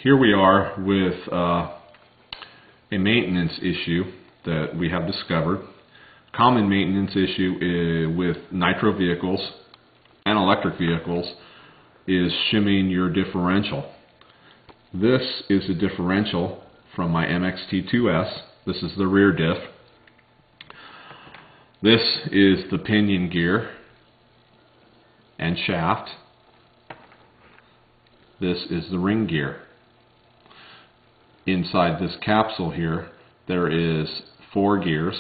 here we are with a maintenance issue that we have discovered. Common maintenance issue with nitro vehicles and electric vehicles is shimming your differential. This is a differential from my MXT2S. This is the rear diff. This is the pinion gear and shaft. This is the ring gear. Inside this capsule here, there is 4 gears.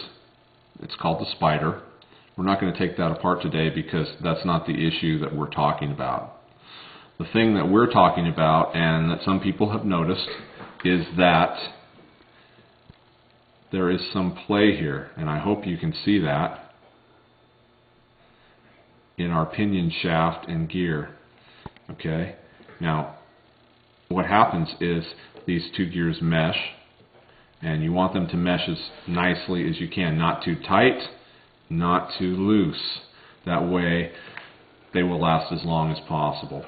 It's called the spider. We're not going to take that apart today because that's not the issue that we're talking about. The thing that we're talking about, and that some people have noticed, is that there is some play here, and I hope you can see that in our pinion shaft and gear. Okay? Now, what happens is these 2 gears mesh, and you want them to mesh as nicely as you can, not too tight, not too loose. That way they will last as long as possible.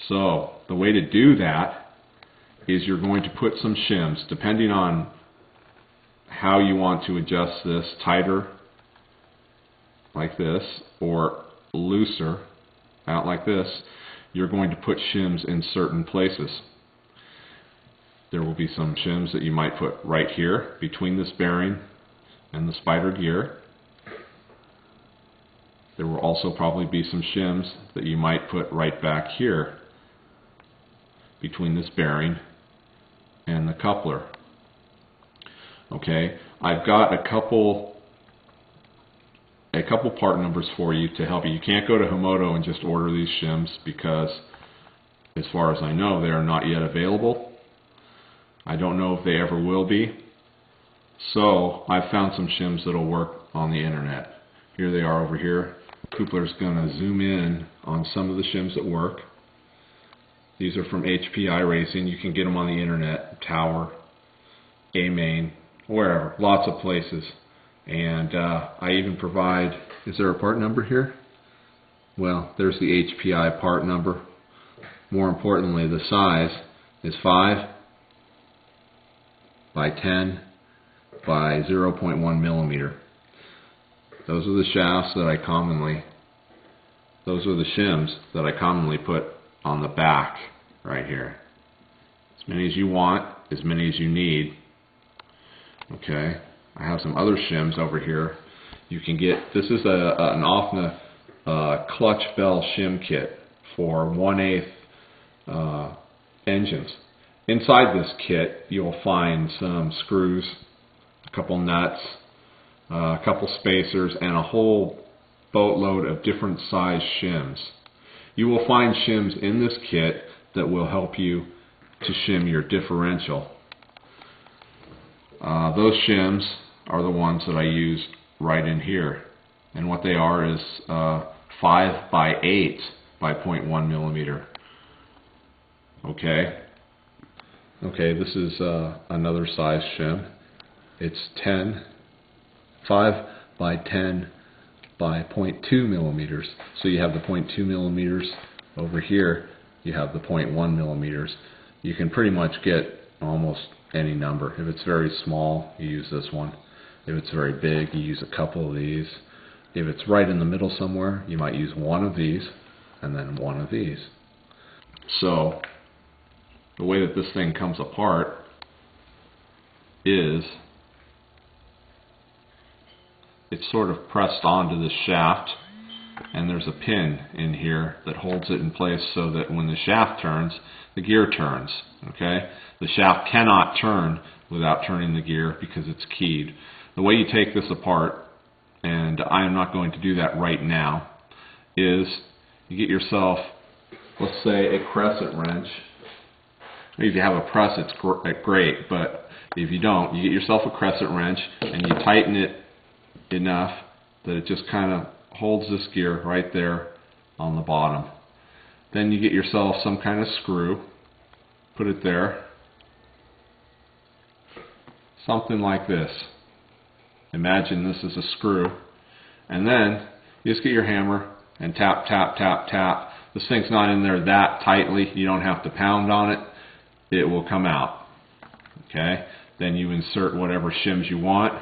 So the way to do that is you're going to put some shims, depending on how you want to adjust this, tighter like this or looser out like this. You're going to put shims in certain places. There will be some shims that you might put right here between this bearing and the spider gear. There will also probably be some shims that you might put right back here between this bearing and the coupler. Okay, I've got a couple part numbers for you to help you. You can't go to Himoto and just order these shims because, as far as I know, they are not yet available. I don't know if they ever will be. So I've found some shims that'll work on the internet. Here they are over here. Coopler's going to zoom in on some of the shims that work. These are from HPI Racing. You can get them on the internet, Tower, A-Main, wherever, lots of places. And I even provide, is there a part number here? Well, there's the HPI part number. More importantly, the size is 5 by 10 by 0.1 millimeter. Those are the shafts that those are the shims that I commonly put on the back right here. As many as you want, as many as you need. Okay, I have some other shims over here. You can get, this is an OFNA clutch bell shim kit for 1/8 engines. Inside this kit you'll find some screws, a couple nuts, a couple spacers, and a whole boatload of different size shims. You will find shims in this kit that will help you to shim your differential. Those shims are the ones that I use right in here, and what they are is 5 by 8 by 0.1 millimeter. Okay, this is another size shim. It's 5 by 10 by 0.2 millimeters. So you have the 0.2 millimeters over here, you have the 0.1 millimeters. You can pretty much get almost any number. If it's very small, you use this one. If it's very big, you use a couple of these. If it's right in the middle somewhere, you might use one of these and then one of these. So the way that this thing comes apart is it's sort of pressed onto the shaft, and there's a pin in here that holds it in place so that when the shaft turns, the gear turns. Okay? The shaft cannot turn without turning the gear because it's keyed. The way you take this apart, and I am not going to do that right now, is you get yourself, let's say, a crescent wrench. If you have a press, it's great, but if you don't, you get yourself a crescent wrench and you tighten it enough that it just kind of holds this gear right there on the bottom. Then you get yourself some kind of screw, put it there, something like this. Imagine this is a screw, and then you just get your hammer and tap, tap, tap, tap. This thing's not in there that tightly. You don't have to pound on it. it will come out. Okay, then you insert whatever shims you want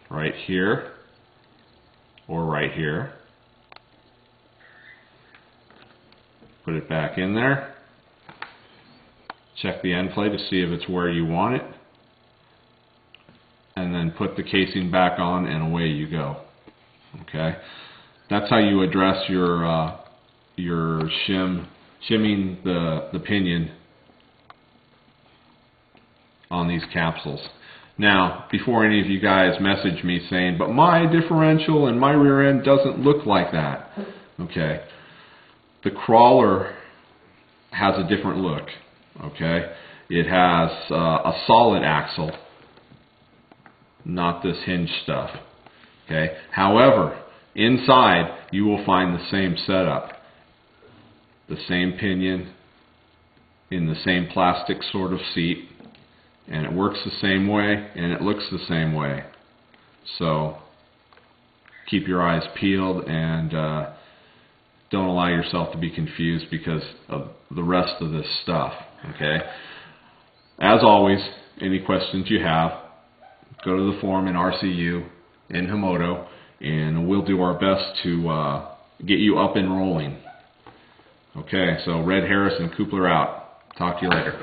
right here or right here. Put it back in there. Check the end plate to see if it's where you want it. And then put the casing back on and away you go. Okay, that's how you address your shimming the pinion on these capsules. Now, before any of you guys message me saying, but my differential and my rear end doesn't look like that. Okay, the crawler has a different look. Okay, it has a solid axle, not this hinge stuff. Okay, however, inside you will find the same setup, the same pinion in the same plastic sort of seat, and it works the same way and it looks the same way. So keep your eyes peeled and don't allow yourself to be confused because of the rest of this stuff. Okay, as always, any questions you have, go to the forum in RCU in Himoto, and we'll do our best to get you up and rolling. Okay, so Red Harris and Kupler out. Talk to you later.